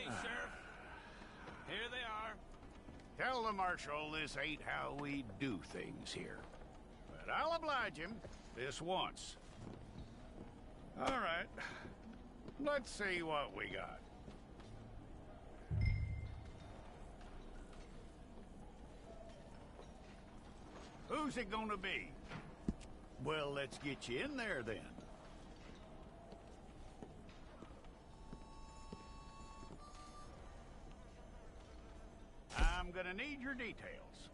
Sheriff. Here they are. Tell the Marshal this ain't how we do things here. But I'll oblige him this once. All right. Let's see what we got. Who's it gonna be? Well, let's get you in there then. I'm gonna need your details.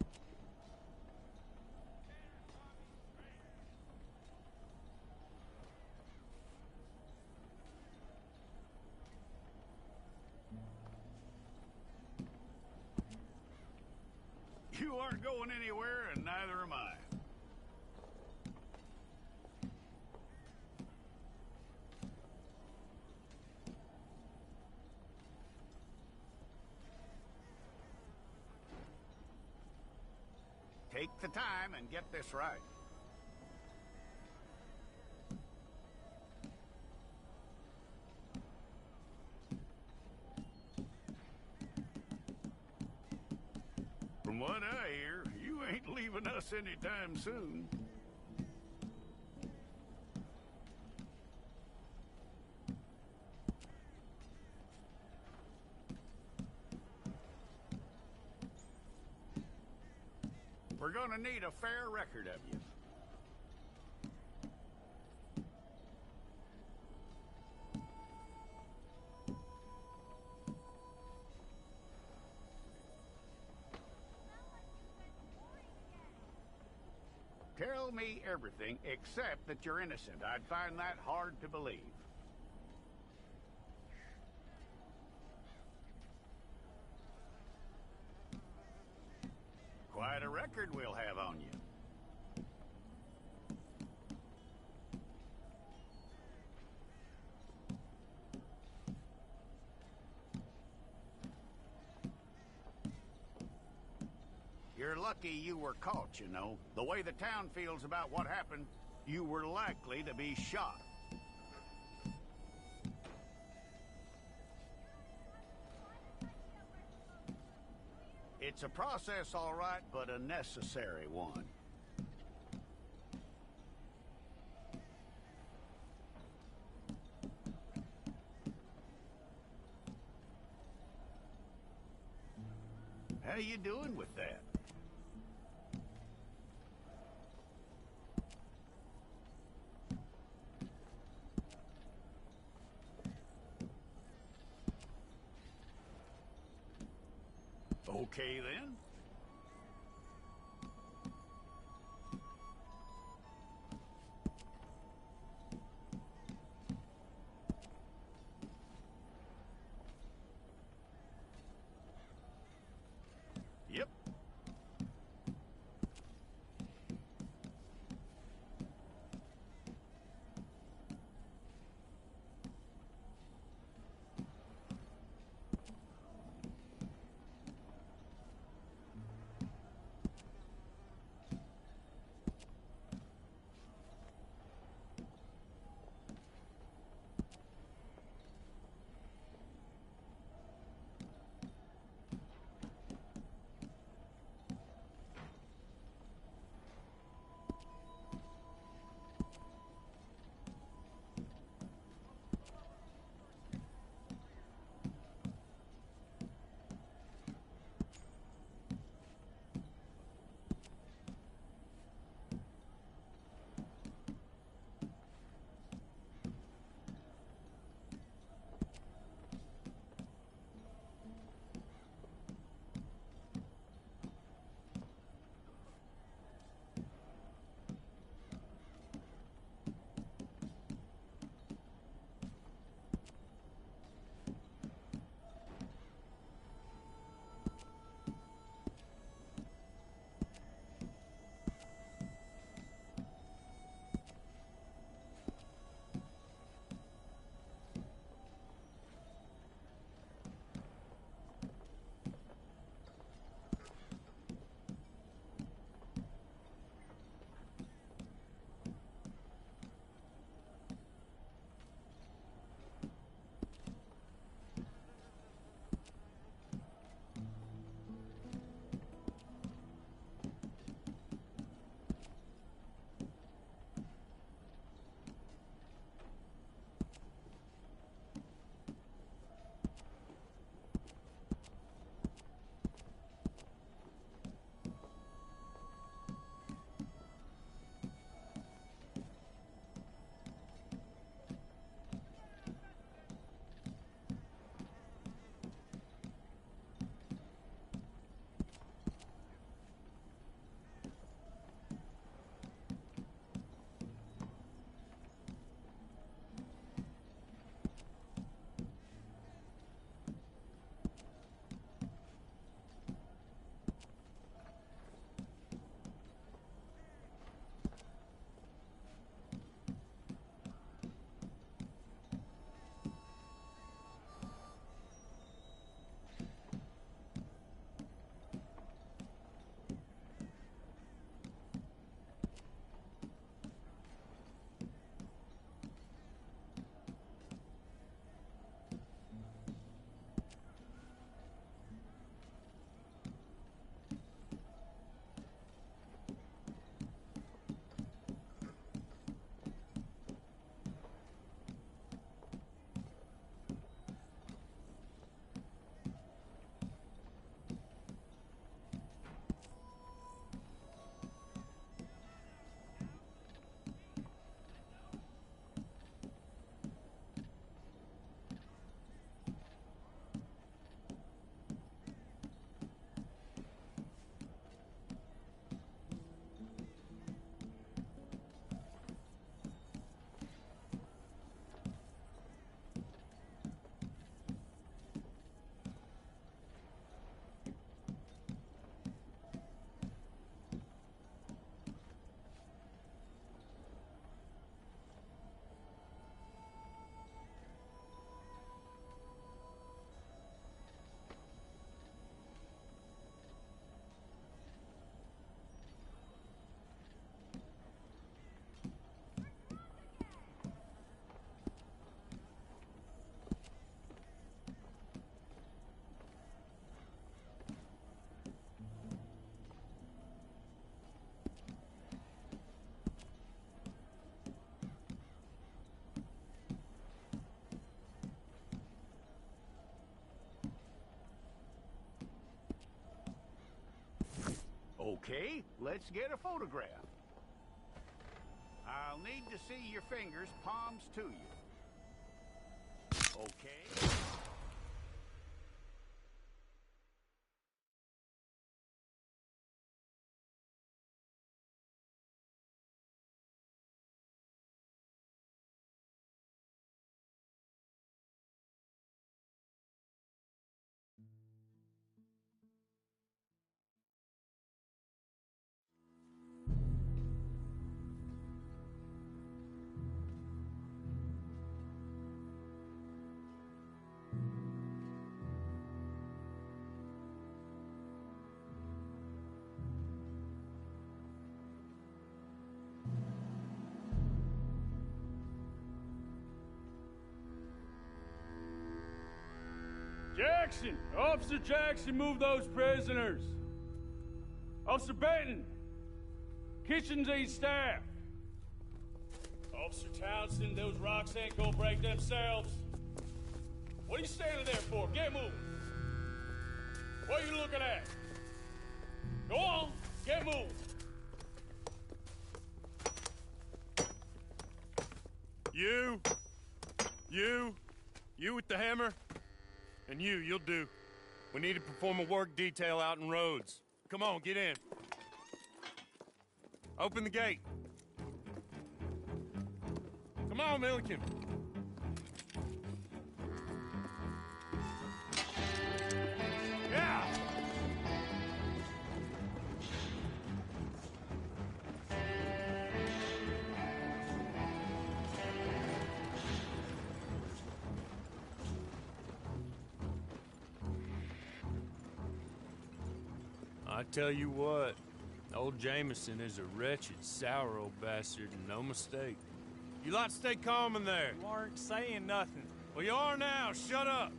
You aren't going anywhere, and neither am I. Take the time and get this right. From what I hear, you ain't leaving us anytime soon. We're gonna need a fair record of you. Tell me everything except that you're innocent. I'd find that hard to believe. Quite a record we'll have on you. You're lucky you were caught, you know. The way the town feels about what happened, you were likely to be shot. It's a process, all right, but a necessary one. How you doing with that? Okay, then. Yep. Okay, let's get a photograph. I'll need to see your fingers, palms to you. Okay. Jackson! Officer Jackson, move those prisoners! Officer Benton! Kitchens aid staff! Officer Townsend, those rocks ain't gonna break themselves. What are you standing there for? Get moving! What are you looking at? Go on, get moving! You with the hammer? And you'll do. We need to perform a work detail out in Rhodes. Come on, get in. Open the gate. Come on, Milliken. Yeah! I tell you what, old Jameson is a wretched, sour old bastard, and no mistake. You lot stay calm in there. You aren't saying nothing. Well, you are now. Shut up.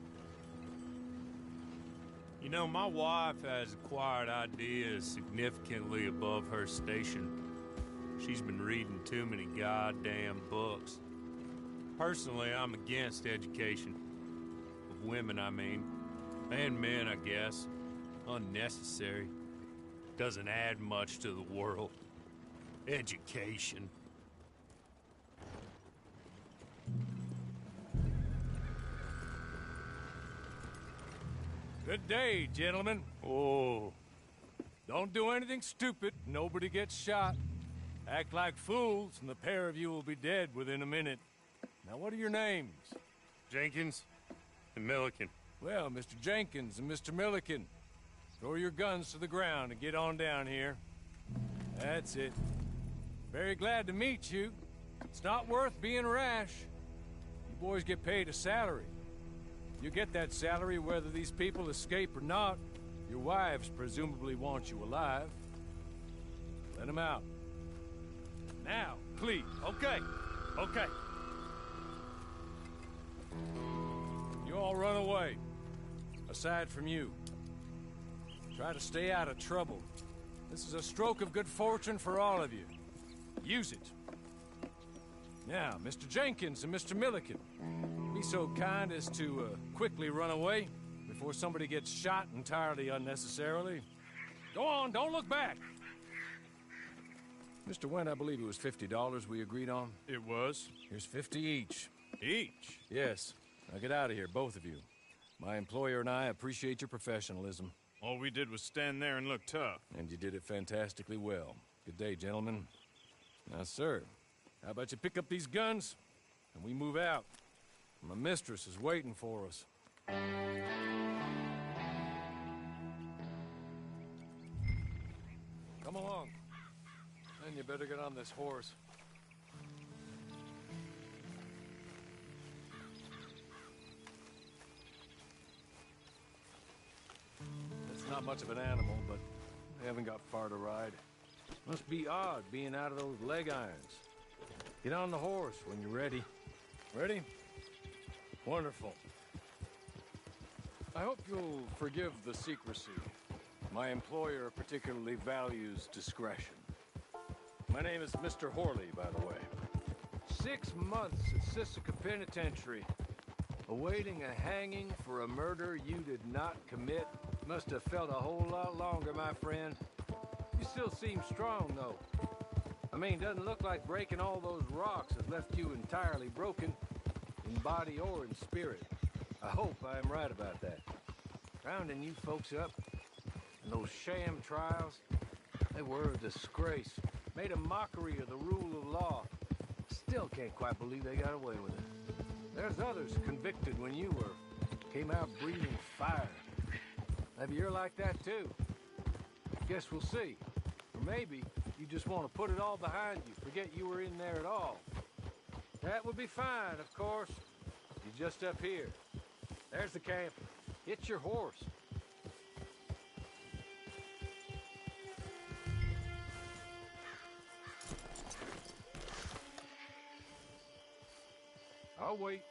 You know, my wife has acquired ideas significantly above her station. She's been reading too many goddamn books. Personally, I'm against education. Of women, I mean. And men, I guess. Unnecessary. Doesn't add much to the world. Education. Good day, gentlemen. Oh. Don't do anything stupid. Nobody gets shot. Act like fools, and the pair of you will be dead within a minute. Now, what are your names? Jenkins and Milliken. Well, Mr. Jenkins and Mr. Milliken, throw your guns to the ground and get on down here. That's it. Very glad to meet you. It's not worth being rash. You boys get paid a salary. You get that salary whether these people escape or not. Your wives presumably want you alive. Let them out. Now, please. Okay. You all run away. Aside from you. Try to stay out of trouble. This is a stroke of good fortune for all of you. Use it. Now, Mr. Jenkins and Mr. Milliken, be so kind as to quickly run away before somebody gets shot entirely unnecessarily. Go on, don't look back. Mr. Wendt, I believe it was $50 we agreed on. It was? Here's 50 each. Each? Yes. Now get out of here, both of you. My employer and I appreciate your professionalism. All we did was stand there and look tough. And you did it fantastically well. Good day, gentlemen. Now, sir, how about you pick up these guns, and we move out? My mistress is waiting for us. Come along. Then you better get on this horse. It's not much of an animal, but we haven't got far to ride. Must be odd being out of those leg irons. Get on the horse when you're ready. Ready? Wonderful. I hope you'll forgive the secrecy. My employer particularly values discretion. My name is Mr. Horley, by the way. 6 months at Sisika Penitentiary, awaiting a hanging for a murder you did not commit. Must have felt a whole lot longer, my friend. You still seem strong, though. I mean, doesn't look like breaking all those rocks has left you entirely broken, in body or in spirit. I hope I am right about that. Rounding you folks up, and those sham trials, they were a disgrace. Made a mockery of the rule of law. Still can't quite believe they got away with it. There's others convicted when you were. Came out breathing fire. Maybe you're like that too. Guess we'll see. Or maybe you just want to put it all behind you, forget you were in there at all. That would be fine, of course. You're just up here. There's the camp. It's your horse. I'll wait.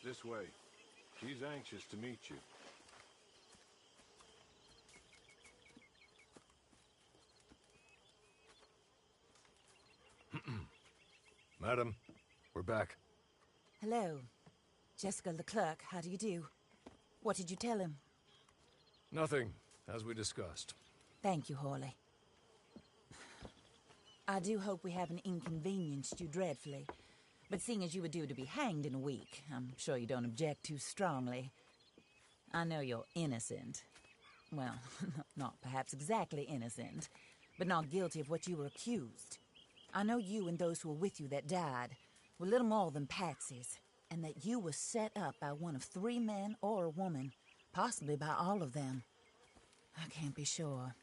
This way. She's anxious to meet you. Madam, we're back. Hello. Jessica Leclerc, how do you do? What did you tell him? Nothing, as we discussed. Thank you, Hawley. I do hope we haven't inconvenienced you dreadfully. But seeing as you were due to be hanged in a week, I'm sure you don't object too strongly. I know you're innocent. Well, not perhaps exactly innocent, but not guilty of what you were accused. I know you and those who were with you that died were little more than patsies, and that you were set up by one of 3 men or a woman, possibly by all of them. I can't be sure,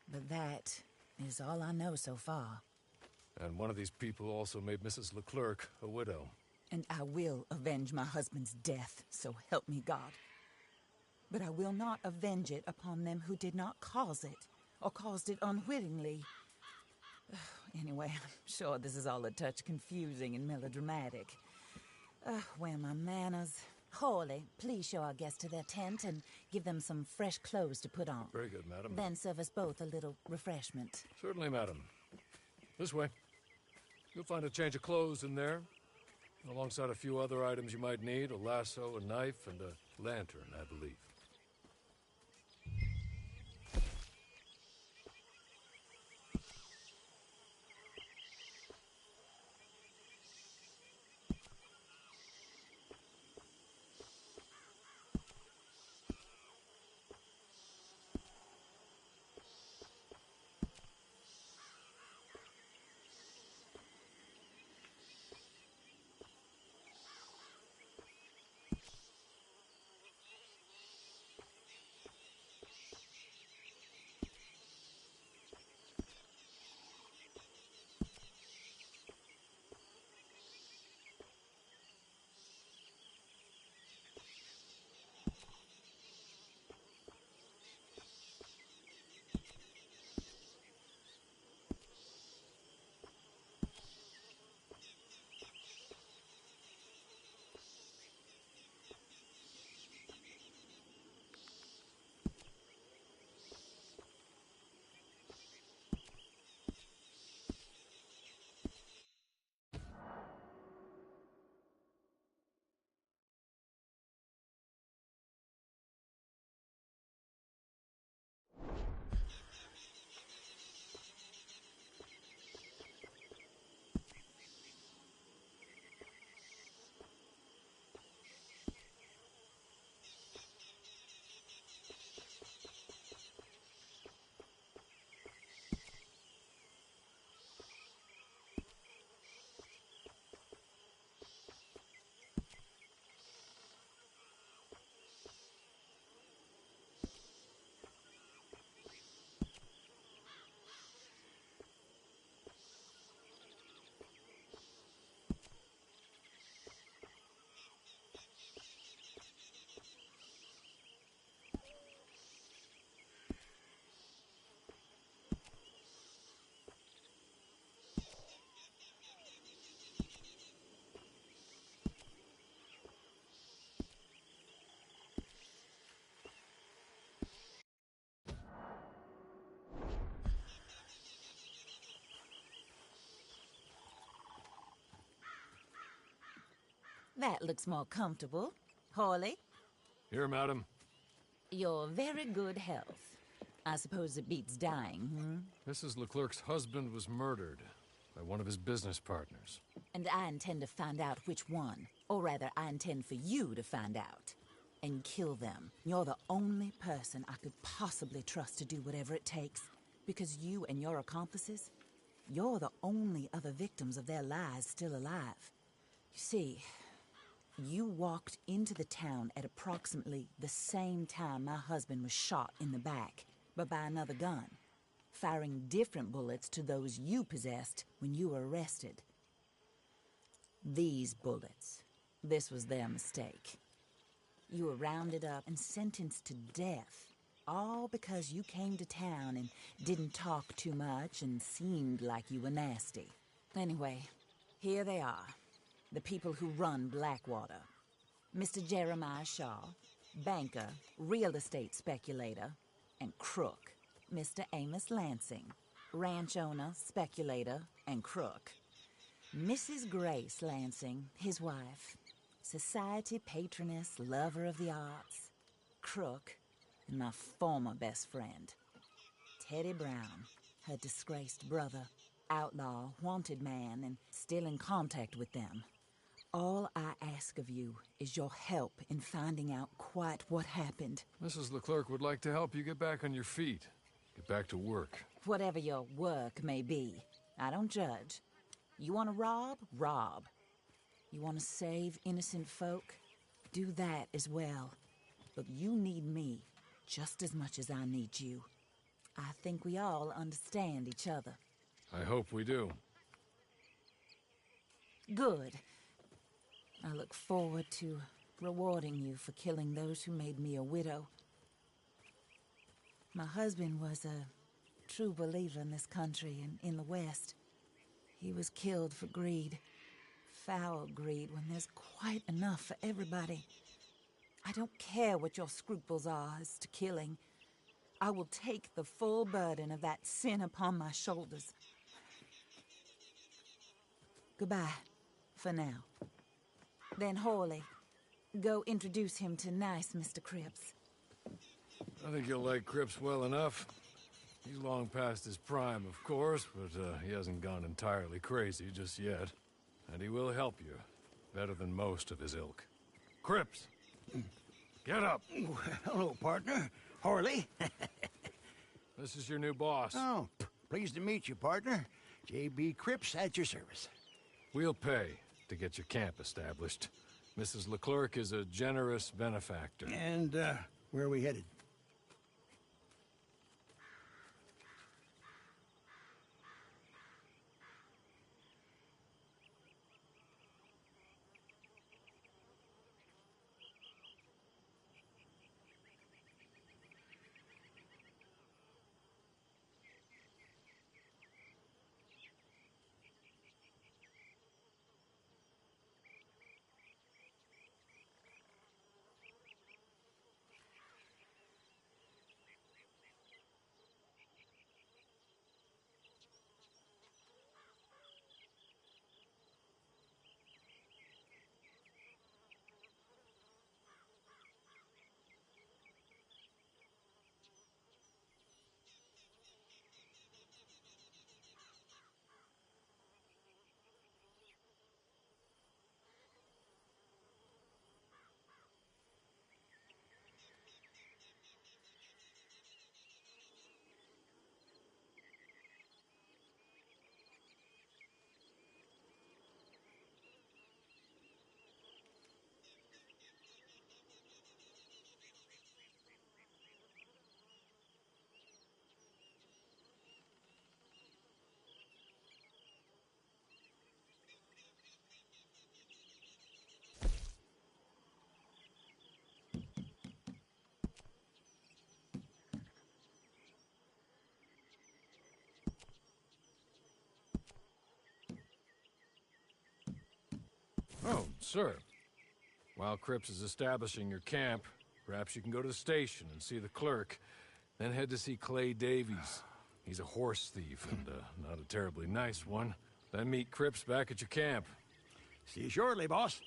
but that is all I know so far. And one of these people also made Mrs. Leclerc a widow. And I will avenge my husband's death, so help me God. But I will not avenge it upon them who did not cause it, or caused it unwittingly. Anyway, I'm sure this is all a touch confusing and melodramatic. Where are my manners? Hawley, please show our guests to their tent and give them some fresh clothes to put on. Very good, madam. Then serve us both a little refreshment. Certainly, madam. This way. You'll find a change of clothes in there, alongside a few other items you might need, a lasso, a knife, and a lantern, I believe. That looks more comfortable. Hawley, Here, madam. your very good health. I suppose it beats dying, Mrs. Leclerc's husband was murdered by one of his business partners. And I intend to find out which one. Or rather, I intend for you to find out. And kill them. You're the only person I could possibly trust to do whatever it takes. Because you and your accomplices, you're the only other victims of their lies still alive. You see, you walked into the town at approximately the same time my husband was shot in the back, but by another gun, firing different bullets to those you possessed when you were arrested. These bullets, this was their mistake. You were rounded up and sentenced to death, all because you came to town and didn't talk too much and seemed like you were nasty. Anyway, here they are, the people who run Blackwater. Mr. Jeremiah Shaw, banker, real estate speculator, and crook. Mr. Amos Lansing, ranch owner, speculator, and crook. Mrs. Grace Lansing, his wife, society patroness, lover of the arts, crook, and my former best friend. Teddy Brown, her disgraced brother, outlaw, wanted man, and still in contact with them. All I ask of you is your help in finding out quite what happened. Mrs. Leclerc would like to help you get back on your feet. Get back to work. Whatever your work may be, I don't judge. You want to rob? Rob. You want to save innocent folk? Do that as well. But you need me just as much as I need you. I think we all understand each other. I hope we do. Good. I look forward to rewarding you for killing those who made me a widow. My husband was a true believer in this country and in the West. He was killed for greed. Foul greed when there's quite enough for everybody. I don't care what your scruples are as to killing. I will take the full burden of that sin upon my shoulders. Goodbye, for now. Then Hawley, go introduce him to nice Mr. Cripps. I think you'll like Cripps well enough. He's long past his prime, of course, but he hasn't gone entirely crazy just yet. And he will help you, better than most of his ilk. Cripps! Get up! Hello, partner. Hawley. This is your new boss. Oh, pleased to meet you, partner. J.B. Cripps at your service. We'll pay to get your camp established. Mrs. Leclerc is a generous benefactor. And, where are we headed? Oh, sir. While Cripps is establishing your camp, perhaps you can go to the station and see the clerk, then head to see Clay Davies. He's a horse thief, and not a terribly nice one. Then meet Cripps back at your camp. See you shortly, boss.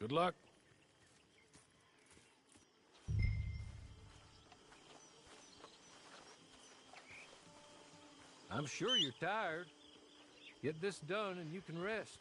Good luck. I'm sure you're tired. Get this done and you can rest.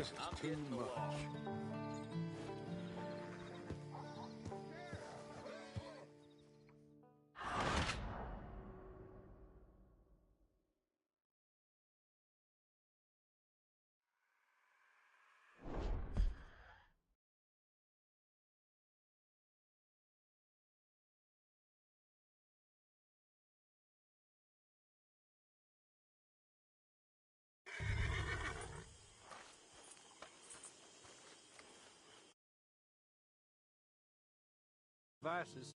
This is too much. Devices.